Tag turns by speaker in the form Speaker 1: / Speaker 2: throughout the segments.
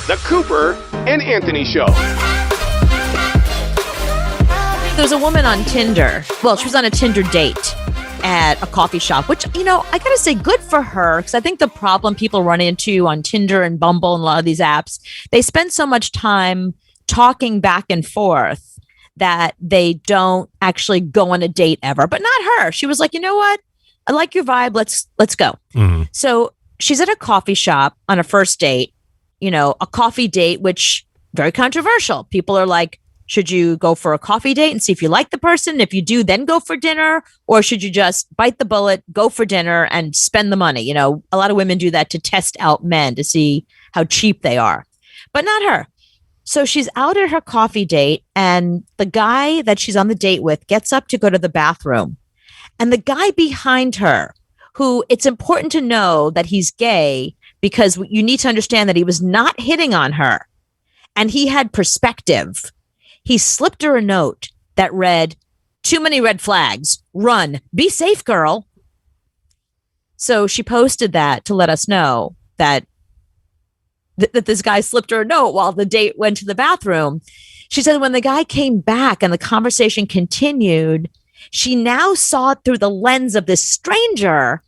Speaker 1: The Cooper and Anthony Show.
Speaker 2: There's a woman on Tinder. Well, she was on a Tinder date at a coffee shop, which, I gotta say, good for her, because I think the problem people run into on Tinder and Bumble and a lot of these apps, they spend so much time talking back and forth that they don't actually go on a date ever. But not her. She was like, you know what? I like your vibe. Let's go. Mm-hmm. So she's at a coffee shop on a first date, a coffee date, which very controversial. People are like, should you go for a coffee date and see if you like the person? If you do, then go for dinner? Or should you just bite the bullet, go for dinner and spend the money? A lot of women do that to test out men to see how cheap they are, but not her. So she's out at her coffee date and the guy that she's on the date with gets up to go to the bathroom. And the guy behind her, who it's important to know that he's gay because you need to understand that he was not hitting on her and he had perspective. He slipped her a note that read, "Too many red flags. Run. Be safe, girl." So she posted that to let us know that this guy slipped her a note while the date went to the bathroom. She said when the guy came back and the conversation continued, she now saw it through the lens of this stranger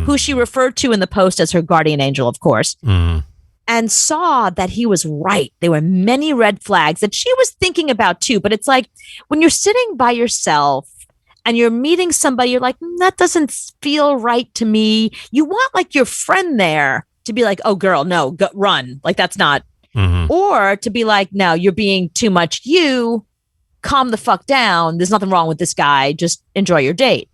Speaker 2: who she referred to in the post as her guardian angel, of course. And saw that he was right. There were many red flags that she was thinking about too. But it's like when you're sitting by yourself and you're meeting somebody, you're like, that doesn't feel right to me. You want like your friend there to be like, oh, girl, no, go, run. Like that's not. Or to be like, no, you're being too much you. Calm the fuck down. There's nothing wrong with this guy. Just enjoy your date.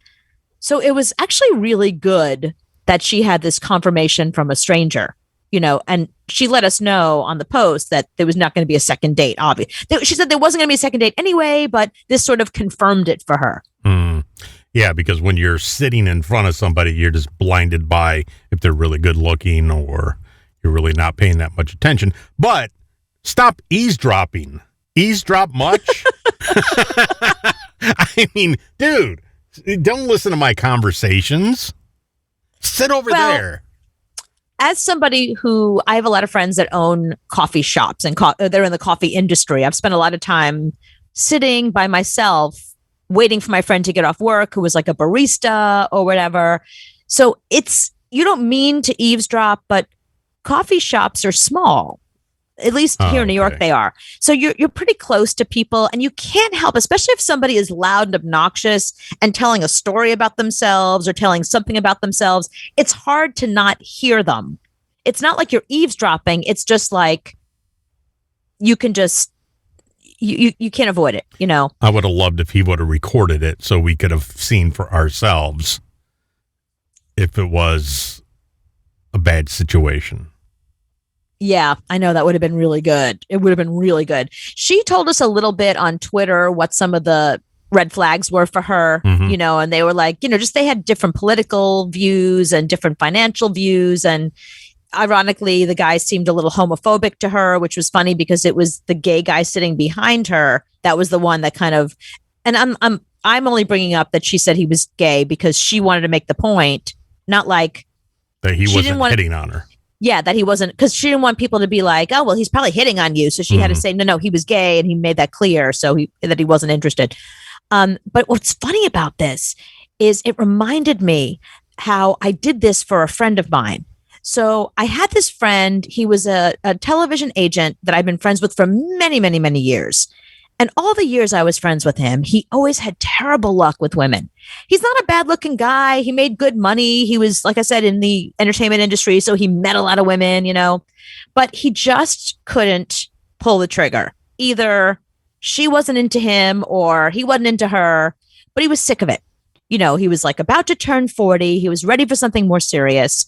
Speaker 2: So it was actually really good that she had this confirmation from a stranger. And she let us know on the post that there was not going to be a second date. Obviously, she said there wasn't going to be a second date anyway, but this sort of confirmed it for her.
Speaker 3: Yeah, because when you're sitting in front of somebody, you're just blinded by if they're really good looking or you're really not paying that much attention. But stop eavesdropping. Eavesdrop much? I mean, dude, don't listen to my conversations. Sit over there.
Speaker 2: As somebody who I have a lot of friends that own coffee shops and they're in the coffee industry, I've spent a lot of time sitting by myself, waiting for my friend to get off work, who was like a barista or whatever. So you don't mean to eavesdrop, but coffee shops are small. At least here in New York, they are. So you're pretty close to people and you can't help, especially if somebody is loud and obnoxious and telling a story about themselves or telling something about themselves. It's hard to not hear them. It's not like you're eavesdropping. It's just like you can just, you can't avoid it,
Speaker 3: I would have loved if he would have recorded it so we could have seen for ourselves if it was a bad situation.
Speaker 2: Yeah, I know that would have been really good. It would have been really good. She told us a little bit on Twitter what some of the red flags were for her, and they were like, just they had different political views and different financial views. And ironically, the guy seemed a little homophobic to her, which was funny because it was the gay guy sitting behind her. That was the one that kind of, and I'm only bringing up that she said he was gay because she wanted to make the point, not like
Speaker 3: that he wasn't hitting on her.
Speaker 2: Yeah, that he wasn't, because she didn't want people to be like, oh, well, he's probably hitting on you. So she had to say, no, he was gay, and he made that clear that he wasn't interested. But what's funny about this is it reminded me how I did this for a friend of mine. So I had this friend, he was a television agent that I've been friends with for many, many, many years. And all the years I was friends with him, he always had terrible luck with women. He's not a bad looking guy. He made good money. He was, like I said, in the entertainment industry. So he met a lot of women, but he just couldn't pull the trigger. Either she wasn't into him or he wasn't into her, but he was sick of it. He was like about to turn 40. He was ready for something more serious.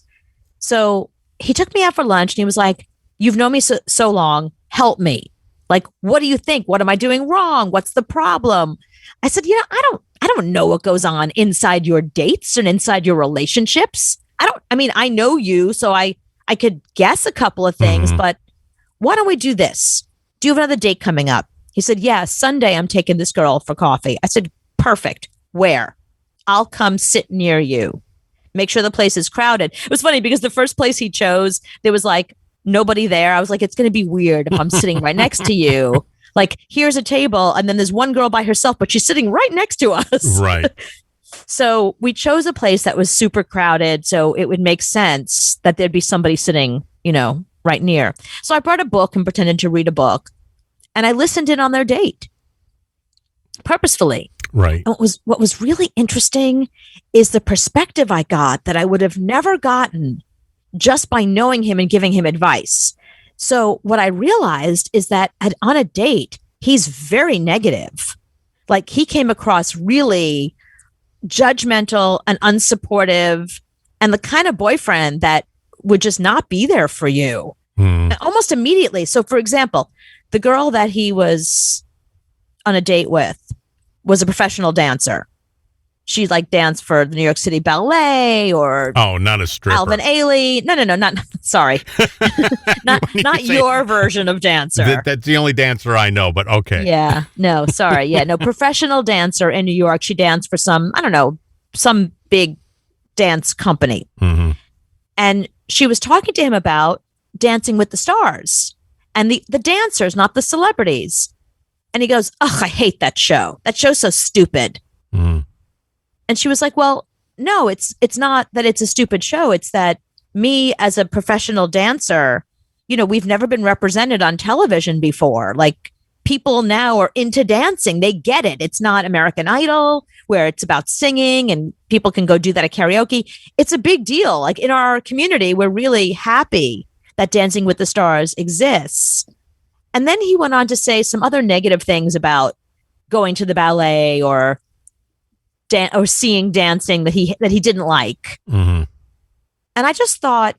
Speaker 2: So he took me out for lunch and he was like, you've known me so long. Help me. Like, what do you think? What am I doing wrong? What's the problem? I said, I don't know what goes on inside your dates and inside your relationships. I know you, so I could guess a couple of things, but why don't we do this? Do you have another date coming up? He said, yeah, Sunday I'm taking this girl for coffee. I said, perfect. Where? I'll come sit near you. Make sure the place is crowded. It was funny because the first place he chose, there was like nobody there. I was like, it's going to be weird if I'm sitting right next to you. Like, here's a table, and then there's one girl by herself, but she's sitting right next to us.
Speaker 3: Right.
Speaker 2: So we chose a place that was super crowded, so it would make sense that there'd be somebody sitting, right near. So I brought a book and pretended to read a book, and I listened in on their date purposefully.
Speaker 3: Right.
Speaker 2: And what was really interesting is the perspective I got that I would have never gotten just by knowing him and giving him advice. So what I realized is that on a date, he's very negative. Like, he came across really judgmental and unsupportive, and the kind of boyfriend that would just not be there for you almost immediately. So, for example, the girl that he was on a date with was a professional dancer. She danced for the New York City Ballet or
Speaker 3: not a stripper.
Speaker 2: Alvin Ailey. No, not sorry, not your version of dancer.
Speaker 3: That's the only dancer I know, but okay.
Speaker 2: Yeah, no, sorry, yeah, no, professional dancer in New York. She danced for some big dance company, and she was talking to him about Dancing with the Stars and the dancers, not the celebrities. And he goes, "Ugh, I hate that show. That show's so stupid." And she was like, "Well, no, it's not that it's a stupid show. It's that me as a professional dancer, we've never been represented on television before. Like, people now are into dancing. They get it. It's not American Idol where it's about singing and people can go do that at karaoke. It's a big deal. Like, in our community, we're really happy that Dancing with the Stars exists." And then he went on to say some other negative things about going to the ballet or seeing dancing that he didn't like. And I just thought,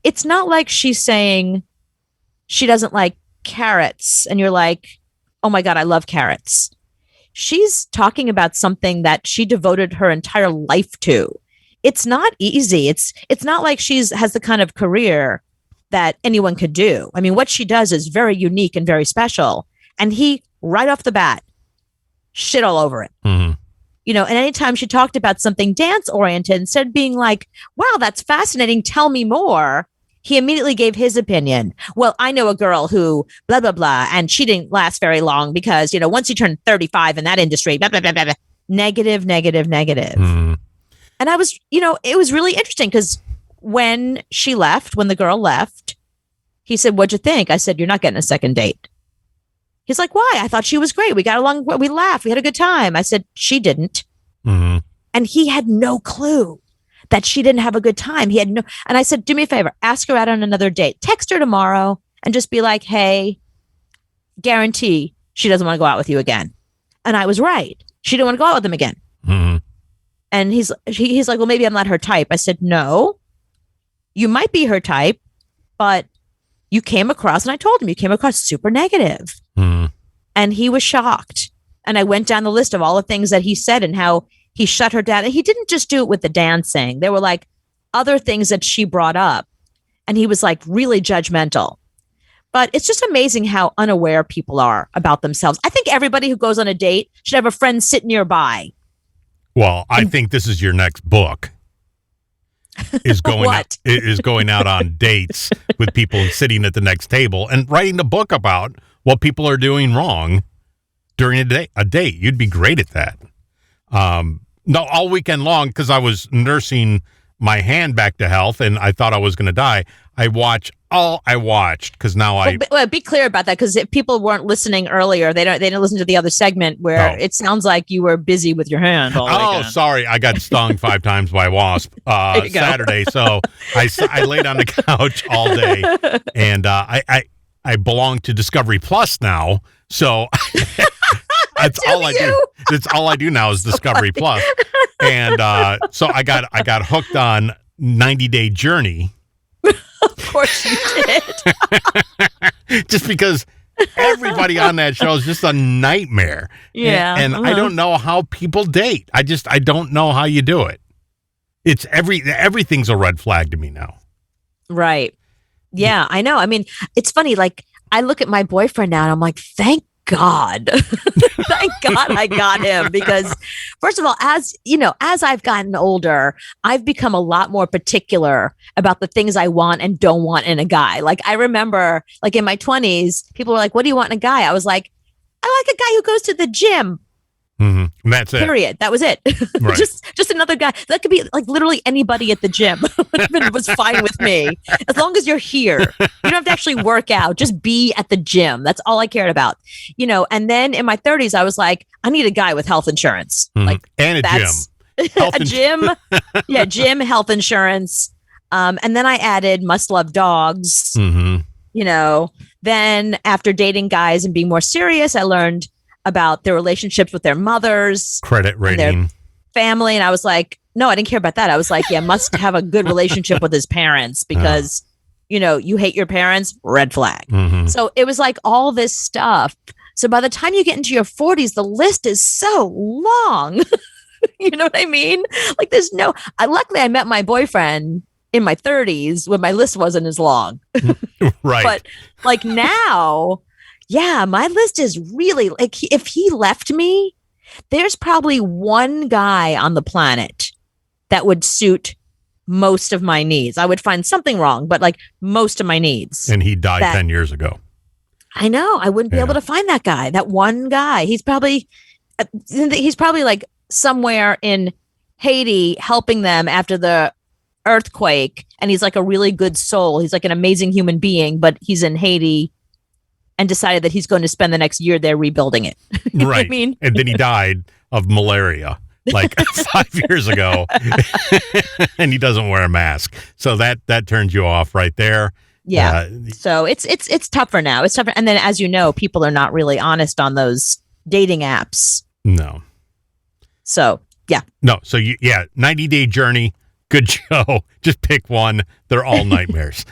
Speaker 2: it's not like she's saying she doesn't like carrots and you're like, "Oh my God, I love carrots." She's talking about something that she devoted her entire life to. It's not easy. It's not like has the kind of career that anyone could do. I mean, what she does is very unique and very special. And he, right off the bat, shit all over it. And anytime she talked about something dance oriented, instead of being like, "Wow, that's fascinating, tell me more," he immediately gave his opinion. "Well, I know a girl who blah, blah, blah, and she didn't last very long because, once you turn 35 in that industry, blah, blah, blah, blah, blah." Negative, negative, negative. And I was, it was really interesting because when the girl left, he said, "What'd you think?" I said, "You're not getting a second date." He's like, "Why? I thought she was great. We got along. We laughed. We had a good time." I said, "She didn't." And he had no clue that she didn't have a good time. And I said, "Do me a favor, ask her out on another date. Text her tomorrow and just be like, 'Hey, guarantee she doesn't want to go out with you again.'" And I was right. She didn't want to go out with him again. And he's like, "Well, maybe I'm not her type." I said, "No, you might be her type, but you came across," and I told him, "You came across super negative." And he was shocked. And I went down the list of all the things that he said and how he shut her down. And he didn't just do it with the dancing. There were other things that she brought up. And he was really judgmental. But it's just amazing how unaware people are about themselves. I think everybody who goes on a date should have a friend sit nearby.
Speaker 3: Well, I think this is your next book. Is going out on dates with people sitting at the next table and writing a book about what people are doing wrong during a date. You'd be great at that. No, all weekend long, because I was nursing my hand back to health and I thought I was going to die. I watched because now
Speaker 2: Well, be clear about that, because if people weren't listening earlier, they didn't listen to the other segment where it sounds like you were busy with your hand all weekend.
Speaker 3: Sorry, I got stung 5 times by a wasp Saturday, so I laid on the couch all day, and I belong to Discovery Plus now, so that's all I do. That's all I do now is Discovery Plus, and so I got hooked on 90 Day Journey.
Speaker 2: Of course you did.
Speaker 3: Just because everybody on that show is just a nightmare.
Speaker 2: Yeah.
Speaker 3: And I don't know how people date. I don't know how you do it. It's everything's a red flag to me now.
Speaker 2: Right. Yeah, I know. I mean, it's funny. I look at my boyfriend now and I'm like, thank God. Thank God I got him because first of all, as you know, as I've gotten older, I've become a lot more particular about the things I want and don't want in a guy. Like I remember like in my 20s, people were like, what do you want in a guy? I was like, I like a guy who goes to the gym.
Speaker 3: Mm-hmm. That's it.
Speaker 2: Period. That was it.
Speaker 3: Right.
Speaker 2: just another guy. That could be like literally anybody at the gym. It was fine with me. As long as you're here. You don't have to actually work out. Just be at the gym. That's all I cared about. You know, and then in my 30s, I was like, I need a guy with health insurance.
Speaker 3: Mm-hmm.
Speaker 2: Like
Speaker 3: and a gym.
Speaker 2: a gym. Yeah, gym, health insurance. And then I added must love dogs.
Speaker 3: Mm-hmm.
Speaker 2: You know, then after dating guys and being more serious, I learned about their relationships with their mothers,
Speaker 3: credit rating,
Speaker 2: their family. And I was like, no, I didn't care about that. I was like, yeah, must have a good relationship with his parents because, you know, you hate your parents, red flag.
Speaker 3: Mm-hmm.
Speaker 2: So it was like all this stuff. So by the time you get into your 40s, the list is so long. You know what I mean? Like there's luckily I met my boyfriend in my 30s when my list wasn't as long.
Speaker 3: Right.
Speaker 2: But like now, yeah, my list is really like if he left me, there's probably one guy on the planet that would suit most of my needs. I would find something wrong, but like most of my needs.
Speaker 3: And he died 10 years ago.
Speaker 2: I know. I wouldn't be able to find that guy, that one guy. He's probably like somewhere in Haiti helping them after the earthquake. And he's like a really good soul. He's like an amazing human being, but he's in Haiti and decided that he's going to spend the next year there rebuilding it. You know what I mean?
Speaker 3: And then he died of malaria like 5 years ago. And he doesn't wear a mask. So that turns you off right there.
Speaker 2: Yeah. So it's tougher now. It's tougher. And then as you know, people are not really honest on those dating apps.
Speaker 3: No.
Speaker 2: So, yeah.
Speaker 3: No. So 90 Day Journey. Good show. Just pick one. They're all nightmares.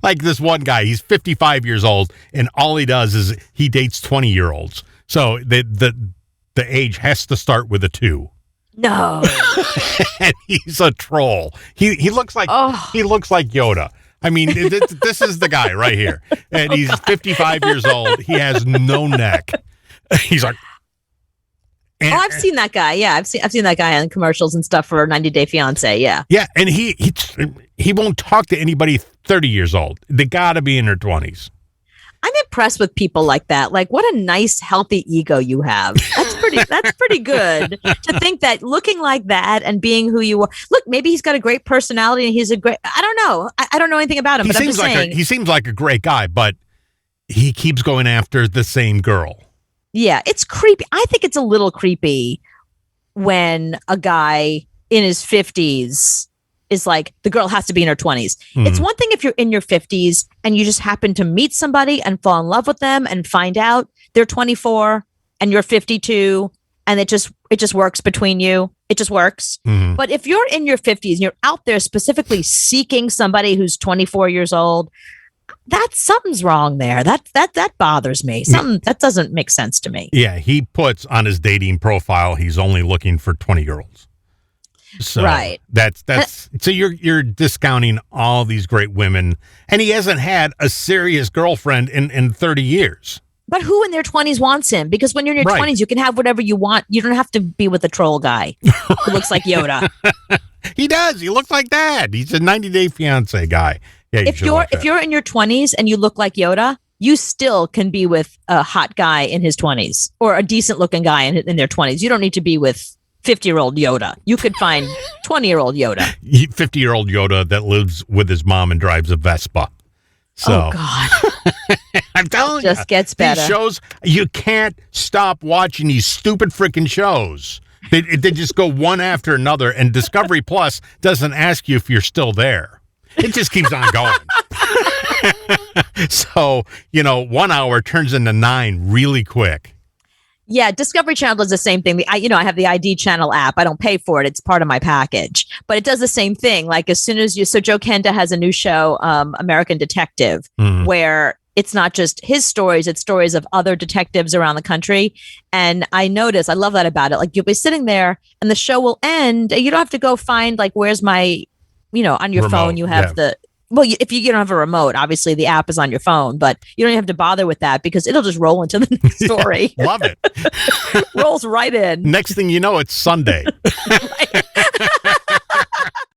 Speaker 3: Like this one guy, he's 55 years old, and all he does is he dates 20-year-olds. So the age has to start with a 2.
Speaker 2: No.
Speaker 3: And he's a troll. He looks like Yoda. I mean, this is the guy right here, and he's 55 years old. He has no neck. He's like.
Speaker 2: I've seen that guy. Yeah, I've seen that guy on commercials and stuff for 90 Day Fiance. Yeah.
Speaker 3: Yeah, and he won't talk to anybody 30 years old. They got to be in their 20s.
Speaker 2: I'm impressed with people like that. Like, what a nice, healthy ego you have. That's pretty good to think that looking like that and being who you are. Look, maybe he's got a great personality and he's a great. I don't know. I don't know anything about him. But I'm just saying.
Speaker 3: He seems like a great guy, but he keeps going after the same girl.
Speaker 2: Yeah, it's creepy. I think it's a little creepy when a guy in his 50s is like, the girl has to be in her 20s. Mm. It's one thing if you're in your 50s and you just happen to meet somebody and fall in love with them and find out they're 24 and you're 52 and it just works between you. It just works. Mm. But if you're in your 50s and you're out there specifically seeking somebody who's 24 years old, something's wrong there. That bothers me. That doesn't make sense to me.
Speaker 3: Yeah, he puts on his dating profile he's only looking for 20-year-olds. So
Speaker 2: right.
Speaker 3: That's so you're discounting all these great women, and he hasn't had a serious girlfriend in 30 years.
Speaker 2: But who in their 20s wants him? Because when you're in your 20s, you can have whatever you want. You don't have to be with a troll guy who looks like Yoda.
Speaker 3: He does. He looks like that. He's a 90 Day Fiance guy. Yeah,
Speaker 2: if you're in your 20s and you look like Yoda, you still can be with a hot guy in his 20s or a decent looking guy in their 20s. You don't need to be with 50-year-old Yoda. You could find 20-year-old Yoda.
Speaker 3: 50-year-old Yoda that lives with his mom and drives a Vespa. So,
Speaker 2: oh God.
Speaker 3: I'm telling you,
Speaker 2: just gets better.
Speaker 3: These shows, you can't stop watching these stupid freaking shows. They just go one after another, and Discovery Plus doesn't ask you if you're still there. It just keeps on going. So, 1 hour turns into 9 really quick.
Speaker 2: Yeah, Discovery Channel does the same thing. I have the ID Channel app. I don't pay for it. It's part of my package. But it does the same thing. Like as soon as so Joe Kenda has a new show, American Detective, where it's not just his stories, it's stories of other detectives around the country. And I love that about it. Like you'll be sitting there and the show will end. You don't have to go find like, where's my, on your
Speaker 3: remote,
Speaker 2: phone, you have well, if you don't have a remote, obviously the app is on your phone, but you don't have to bother with that because it'll just roll into the next story.
Speaker 3: Love it.
Speaker 2: Rolls right in.
Speaker 3: Next thing you know, it's Sunday.
Speaker 2: Right.